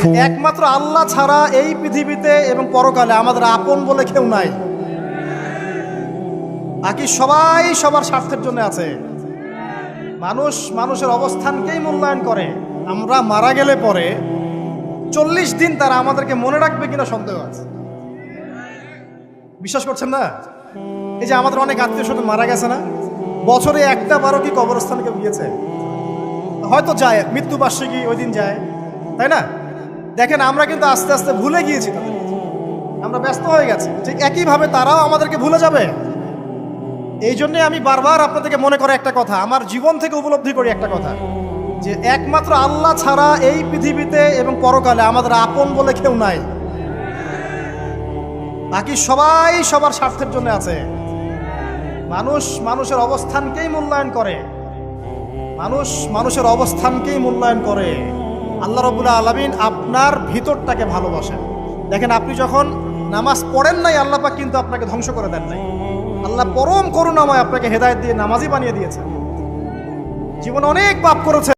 একমাত্র আল্লাহ ছাড়া এই পৃথিবীতে এবং পরকালে আমাদের আপন বলে কেউ নাই। বাকি সবাই সবার স্বার্থের জন্য আছে। মানুষ মানুষের অবস্থানকেই মূল্যায়ন করে। আমরা মারা গেলে পরে 40 দিন তারা আমাদেরকে মনে রাখবে কিনা সন্দেহ আছে। বিশ্বাস করছেন না? এই যে আমাদের অনেক আত্মীয় স্বজন মারা গেছে না, বছরে একটা বারো কি কবরস্থানে কেউ গিয়েছে? হয়তো যায়, মৃত্যুবার্ষিকী ওই দিন যায়, তাই না? দেখেন আমরা কিন্তু আস্তে আস্তে ভুলে গিয়েছি তাদের, আমরা ব্যস্ত হয়ে গেছি। ঠিক একইভাবে তারাও আমাদেরকে ভুলে যাবে। এই জন্যে আমি বারবার আপনাদেরকে মনে করে একটা কথা, আমার জীবন থেকে উপলব্ধি করি একটা কথা, যে একমাত্র আল্লাহ ছাড়া এই পৃথিবীতে এবং পরকালে আমাদের আপন বলে কেউ নাই। বাকি সবাই সবার স্বার্থের জন্য আছে। মানুষ মানুষের অবস্থানকেই মূল্যায়ন করে। মানুষ মানুষের অবস্থানকেই মূল্যায়ন করে। আল্লাহ রাব্বুল আলামিন আপনার ভিতরটাকে ভালোবাসেন। দেখেন, আপনি যখন নামাজ পড়েন নাই, আল্লাহ পাক কিন্তু আপনাকে ধ্বংস করে দেন নাই। আল্লাহ পরম করুণাময় আপনাকে হেদায়েত দিয়ে নামাজি বানিয়ে দিয়েছেন। জীবনে অনেক পাপ করেছেন,